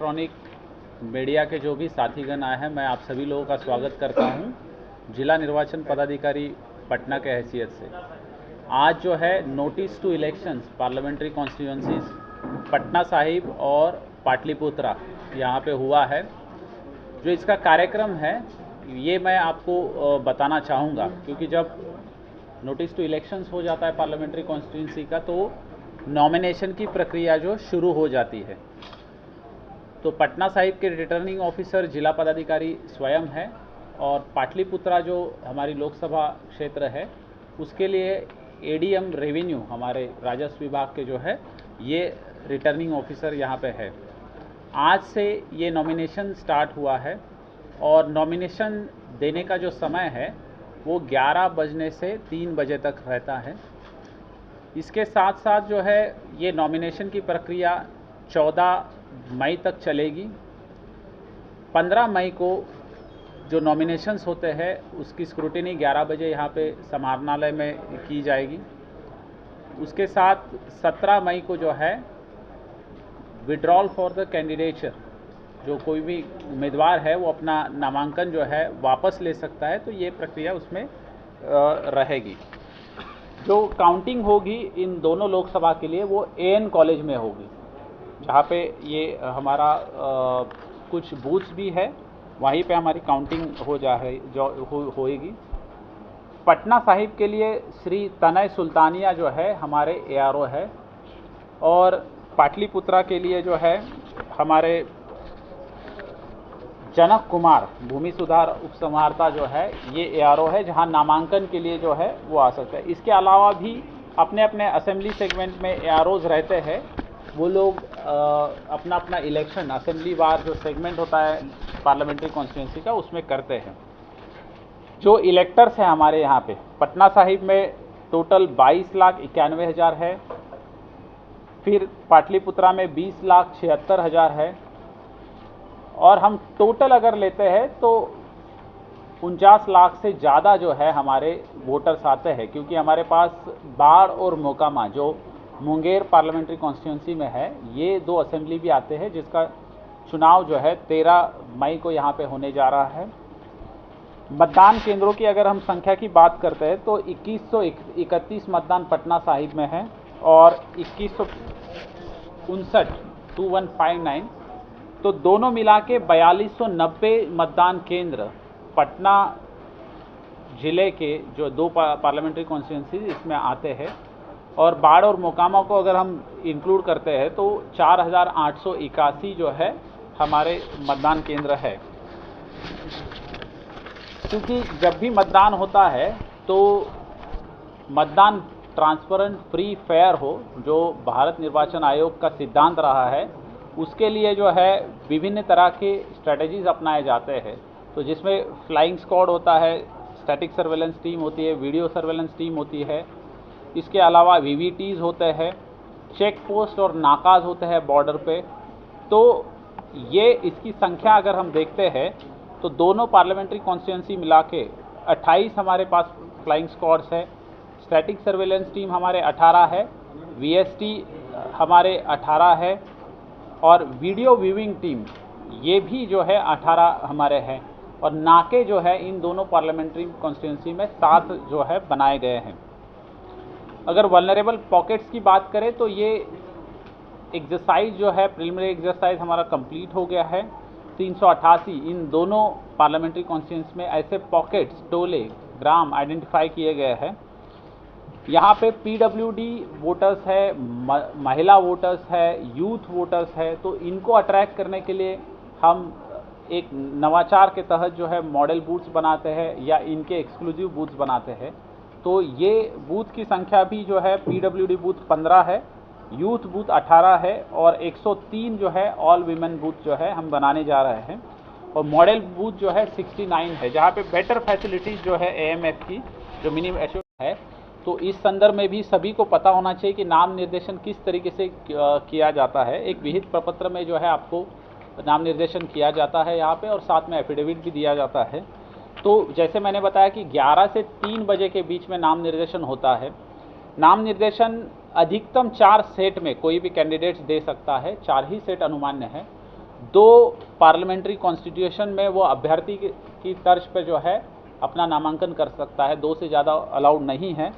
Electronic media के जो भी साथीगण आए हैं, मैं आप सभी लोगों का स्वागत करता हूं जिला निर्वाचन पदाधिकारी पटना के हैसियत से। आज जो है notice to elections parliamentary constituencies Patna Sahib और पाटलिपुत्रा यहां पे हुआ है। जो इसका कार्यक्रम है ये मैं आपको बताना चाहूँगा, क्योंकि जब नोटिस टू इलेक्शंस हो जाता है पार्लियामेंट्री कॉन्स्टिट्यूंसी का तो नॉमिनेशन की प्रक्रिया जो शुरू हो जाती है। तो पटना साहिब के रिटर्निंग ऑफिसर जिला पदाधिकारी स्वयं है और पाटलिपुत्रा जो हमारी लोकसभा क्षेत्र है उसके लिए एडीएम रेवेन्यू हमारे राजस्व विभाग के जो है ये रिटर्निंग ऑफिसर यहाँ पे है। आज से ये नॉमिनेशन स्टार्ट हुआ है और नॉमिनेशन देने का जो समय है वो 11 बजने से 3 बजे तक रहता है। इसके साथ साथ जो है ये नॉमिनेशन की प्रक्रिया 14 मई तक चलेगी। 15 मई को जो नॉमिनेशंस होते हैं उसकी स्क्रूटिनी 11 बजे यहाँ पे समाहरणालय में की जाएगी। उसके साथ 17 मई को जो है विड्रॉल फॉर द कैंडिडेचर, जो कोई भी उम्मीदवार है वो अपना नामांकन जो है वापस ले सकता है, तो ये प्रक्रिया उसमें रहेगी। जो काउंटिंग होगी इन दोनों लोकसभा के लिए वो एएन कॉलेज में होगी, जहाँ पे ये हमारा कुछ बूथ्स भी है, वहीं पे हमारी काउंटिंग होएगी। पटना साहिब के लिए श्री तनय सुल्तानिया जो है हमारे एआरओ है और पाटलिपुत्रा के लिए जो है हमारे जनक कुमार भूमि सुधार उपसंहारता जो है ये एआरओ है, जहां नामांकन के लिए जो है वो आ सकता है। इसके अलावा भी अपने अपने असेंबली सेगमेंट में एआरओज रहते हैं, वो लोग अपना अपना इलेक्शन असेंबली वार जो सेगमेंट होता है पार्लियामेंट्री कॉन्स्टिट्यूंसी का उसमें करते हैं। जो इलेक्टर्स हैं हमारे यहाँ पे पटना साहिब में टोटल 22,91,000 है, फिर पाटलिपुत्रा में 20,76,000 है और हम टोटल अगर लेते हैं तो 49 लाख से ज़्यादा जो है हमारे वोटर्स आते हैं, क्योंकि हमारे पास बाढ़ और मोकामा जो मुंगेर पार्लियामेंट्री कॉन्स्टिट्यूंसी में है ये दो असेंबली भी आते हैं, जिसका चुनाव जो है 13 मई को यहाँ पे होने जा रहा है। मतदान केंद्रों की अगर हम संख्या की बात करते हैं तो 2131 मतदान पटना साहिब में है और 2159 तो दोनों मिला के 4290 मतदान केंद्र पटना जिले के जो दो पार्लियामेंट्री कॉन्स्टिट्यूंसी इसमें आते हैं। और बाढ़ और मोकामा को अगर हम इंक्लूड करते हैं तो 4881 जो है हमारे मतदान केंद्र है। क्योंकि जब भी मतदान होता है तो मतदान ट्रांसपेरेंट, फ्री, फेयर हो, जो भारत निर्वाचन आयोग का सिद्धांत रहा है, उसके लिए जो है विभिन्न तरह के स्ट्रेटजीज अपनाए जाते हैं। तो जिसमें फ्लाइंग स्क्वाड होता है, स्टैटिक सर्वेलेंस टीम होती है, वीडियो सर्वेलेंस टीम होती है, इसके अलावा वीवीटीज़ होते हैं, चेक पोस्ट और नाकाज होते हैं बॉर्डर पे। तो ये इसकी संख्या अगर हम देखते हैं तो दोनों पार्लियामेंट्री कॉन्स्टिट्यूंसी मिला के 28 हमारे पास फ्लाइंग स्क्वाड्स है, स्टैटिक सर्वेलेंस टीम हमारे 18 है, वीएसटी हमारे 18 है और वीडियो व्यूइंग टीम ये भी जो है 18 हमारे हैं। और नाके जो है इन दोनों पार्लियामेंट्री कॉन्स्टिट्यूंसी में 7 जो है बनाए गए हैं। अगर वल्नरेबल पॉकेट्स की बात करें तो ये एक्सरसाइज जो है प्रिलिमिनरी एक्सरसाइज हमारा कंप्लीट हो गया है। 388 इन दोनों पार्लियामेंट्री कॉन्स्टिट्यूंसी में ऐसे पॉकेट्स, टोले, ग्राम आइडेंटिफाई किए गए हैं। यहाँ पे पीडब्ल्यूडी वोटर्स है, महिला वोटर्स है, यूथ वोटर्स है, तो इनको अट्रैक्ट करने के लिए हम एक नवाचार के तहत जो है मॉडल बूथ्स बनाते हैं या इनके एक्सक्लूसिव बूथ्स बनाते हैं। तो ये बूथ की संख्या भी जो है पीडब्ल्यूडी बूथ 15 है, यूथ बूथ 18 है और 103 जो है ऑल वीमेन बूथ जो है हम बनाने जा रहे हैं। और मॉडल बूथ जो है 69 है, जहाँ पे बेटर फैसिलिटीज़ जो है एएमएफ की जो मिनिमम एश्योर है। तो इस संदर्भ में भी सभी को पता होना चाहिए कि नाम निर्देशन किस तरीके से किया जाता है। एक विहित प्रपत्र में जो है आपको नाम निर्देशन किया जाता है यहाँ पे, और साथ में एफिडेविट भी दिया जाता है। तो जैसे मैंने बताया कि 11 से 3 बजे के बीच में नाम निर्देशन होता है। नाम निर्देशन अधिकतम 4 सेट में कोई भी कैंडिडेट्स दे सकता है, 4 ही सेट अनुमान्य है। 2 पार्लियामेंट्री कॉन्स्टिट्यूशन में वो अभ्यर्थी की तर्ज पे जो है अपना नामांकन कर सकता है, 2 से ज़्यादा अलाउड नहीं है।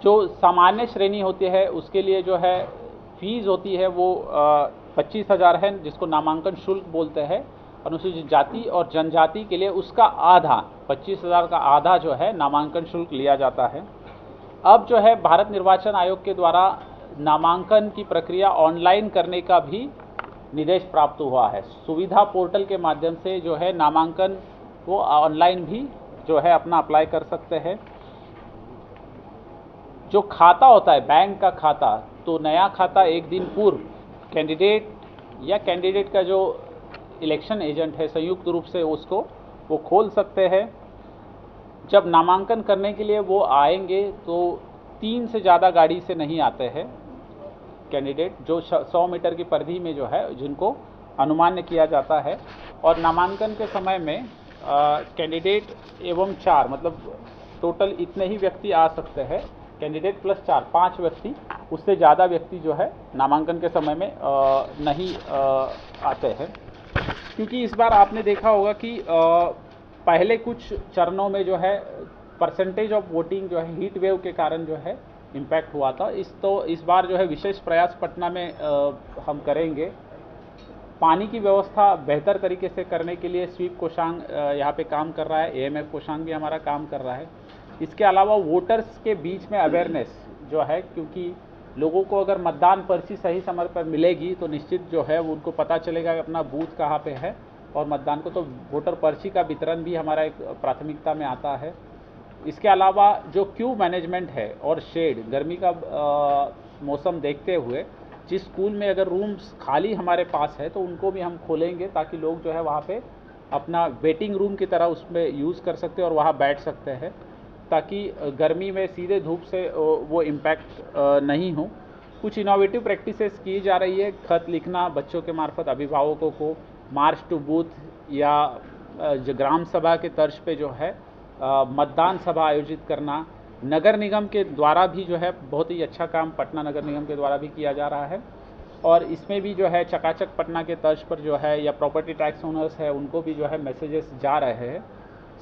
जो सामान्य श्रेणी होती है उसके लिए जो है फीस होती है वो 25,000 है, जिसको नामांकन शुल्क बोलते हैं। अनुसूचित जाति और जनजाति के लिए उसका आधा, 25,000 का आधा जो है नामांकन शुल्क लिया जाता है। अब जो है भारत निर्वाचन आयोग के द्वारा नामांकन की प्रक्रिया ऑनलाइन करने का भी निर्देश प्राप्त हुआ है। सुविधा पोर्टल के माध्यम से जो है नामांकन वो ऑनलाइन भी जो है अपना अप्लाई कर सकते हैं। जो खाता होता है बैंक का खाता, तो नया खाता एक दिन पूर्व कैंडिडेट या कैंडिडेट का जो इलेक्शन एजेंट है संयुक्त रूप से उसको वो खोल सकते हैं। जब नामांकन करने के लिए वो आएंगे तो 3 से ज़्यादा गाड़ी से नहीं आते हैं कैंडिडेट, जो 100 मीटर की परिधि में जो है जिनको अनुमान्य किया जाता है। और नामांकन के समय में कैंडिडेट एवं 4 मतलब टोटल इतने ही व्यक्ति आ सकते हैं, कैंडिडेट प्लस 4 5 व्यक्ति, उससे ज़्यादा व्यक्ति जो है नामांकन के समय में नहीं आते हैं। क्योंकि इस बार आपने देखा होगा कि पहले कुछ चरणों में जो है परसेंटेज ऑफ वोटिंग जो है हीट वेव के कारण जो है इम्पैक्ट हुआ था। इस बार जो है विशेष प्रयास पटना में हम करेंगे। पानी की व्यवस्था बेहतर तरीके से करने के लिए स्वीप कोषांग यहाँ पे काम कर रहा है, AMF कोषांग भी हमारा काम कर रहा है। इसके अलावा वोटर्स के बीच में अवेयरनेस जो है, क्योंकि लोगों को अगर मतदान पर्ची सही समय पर मिलेगी तो निश्चित जो है उनको पता चलेगा कि अपना बूथ कहाँ पे है और मतदान को, तो वोटर पर्ची का वितरण भी हमारा एक प्राथमिकता में आता है। इसके अलावा जो क्यू मैनेजमेंट है और शेड, गर्मी का मौसम देखते हुए जिस स्कूल में अगर रूम्स खाली हमारे पास है तो उनको भी हम खोलेंगे ताकि लोग जो है वहाँ पे अपना वेटिंग रूम की तरह उसमें यूज़ कर सकते हैं और वहाँ बैठ सकते हैं, ताकि गर्मी में सीधे धूप से वो इम्पैक्ट नहीं हो। कुछ इनोवेटिव प्रैक्टिसेस की जा रही है, खत लिखना बच्चों के मार्फत अभिभावकों को, मार्च टू बूथ या जो ग्राम सभा के तर्ज पे जो है मतदान सभा आयोजित करना। नगर निगम के द्वारा भी जो है बहुत ही अच्छा काम पटना नगर निगम के द्वारा भी किया जा रहा है और इसमें भी जो है चकाचक पटना के तर्ज पर जो है या प्रॉपर्टी टैक्स ओनर्स है उनको भी जो है मैसेजेस जा रहे हैं।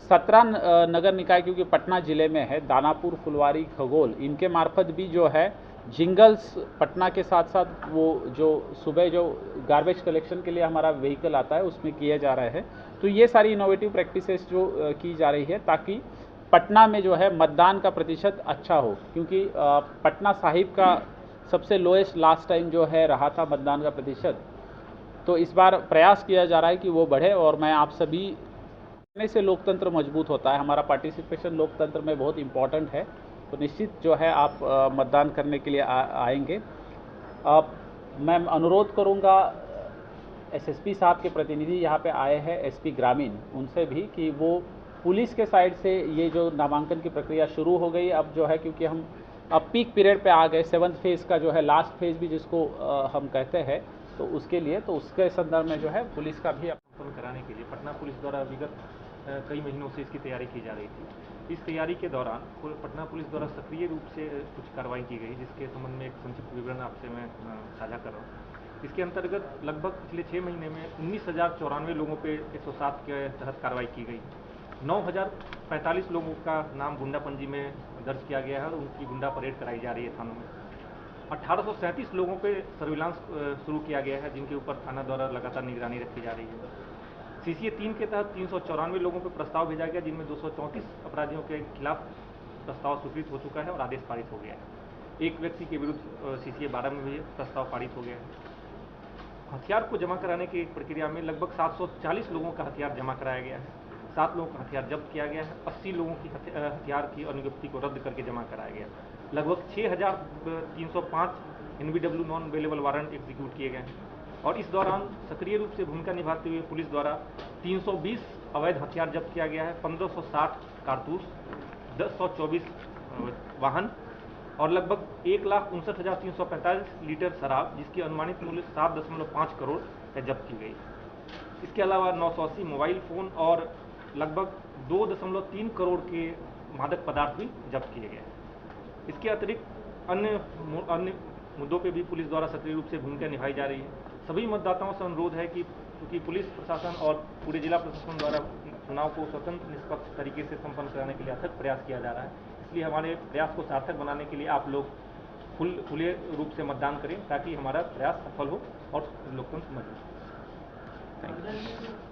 17 नगर निकाय क्योंकि पटना ज़िले में है, दानापुर, फुलवारी, खगोल, इनके मार्फत भी जो है जिंगल्स पटना के साथ साथ वो जो सुबह जो गार्बेज कलेक्शन के लिए हमारा व्हीकल आता है उसमें किए जा रहे हैं। तो ये सारी इनोवेटिव प्रैक्टिसेस जो की जा रही है ताकि पटना में जो है मतदान का प्रतिशत अच्छा हो, क्योंकि पटना साहिब का सबसे लोएस्ट लास्ट टाइम जो है रहा था मतदान का प्रतिशत। तो इस बार प्रयास किया जा रहा है कि वो बढ़े और मैं आप सभी से लोकतंत्र मजबूत होता है, हमारा पार्टिसिपेशन लोकतंत्र में बहुत इम्पॉर्टेंट है। तो निश्चित जो है आप मतदान करने के लिए आएंगे। मैं अनुरोध करूंगा SSP साहब के प्रतिनिधि यहाँ पे आए हैं, SP ग्रामीण, उनसे भी कि वो पुलिस के साइड से ये जो नामांकन की प्रक्रिया शुरू हो गई अब जो है, क्योंकि हम अब पीक पीरियड पे आ गए, 7th फेज़ का जो है लास्ट फेज़ भी जिसको हम कहते हैं, तो उसके लिए तो उसके संदर्भ में जो है पुलिस का भी कराने के लिए पटना पुलिस द्वारा विगत कई महीनों से इसकी तैयारी की जा रही थी। इस तैयारी के दौरान पटना पुलिस द्वारा सक्रिय रूप से कुछ कार्रवाई की गई, जिसके संबंध में एक संक्षिप्त विवरण आपसे मैं साझा कर रहा हूँ। इसके अंतर्गत लगभग पिछले 6 महीने में 19,094 लोगों पे 107 के तहत कार्रवाई की गई। 9,045 लोगों का नाम गुंडा पंजी में दर्ज किया गया है और उनकी गुंडा परेड कराई जा रही है थानों में। 1837 लोगों पे सर्विलांस शुरू किया गया है, जिनके ऊपर थाना द्वारा लगातार निगरानी रखी जा रही है। CCA 3 के तहत 394 लोगों पर प्रस्ताव भेजा गया, जिनमें 234 अपराधियों के खिलाफ प्रस्ताव स्वीकृत हो चुका है और आदेश पारित हो गया है। एक व्यक्ति के विरुद्ध CCA 12 में भी प्रस्ताव पारित हो गया है। हथियार को जमा कराने की प्रक्रिया में लगभग 740 लोगों का हथियार जमा कराया गया है, 7 लोगों का हथियार जब्त किया गया है, 80 लोगों की हथियार की अनुज्ञप्ति को रद्द करके जमा कराया गया। लगभग 6,305 NBW non available warrant execute किए गए हैं और इस दौरान सक्रिय रूप से भूमिका निभाते हुए पुलिस द्वारा 320 अवैध हथियार जब्त किया गया है, 1560 कारतूस, 1024 वाहन और लगभग 1,59,345 लीटर शराब, जिसकी अनुमानित मूल्य 7.5 करोड़ है जब्त की गई। इसके अलावा 980 मोबाइल फ़ोन और लगभग 2.3 करोड़ के मादक पदार्थ भी जब्त किए गए। इसके अतिरिक्त अन्य मुद्दों पे भी पुलिस द्वारा सक्रिय रूप से भूमिका निभाई जा रही है। सभी मतदाताओं से अनुरोध है कि क्योंकि पुलिस प्रशासन और पूरे जिला प्रशासन द्वारा चुनाव को स्वतंत्र निष्पक्ष तरीके से संपन्न कराने के लिए अथक प्रयास किया जा रहा है, इसलिए हमारे प्रयास को सार्थक बनाने के लिए आप लोग खुले रूप से मतदान करें ताकि हमारा प्रयास सफल हो और लोकतंत्र मजबूत हो। Thank you.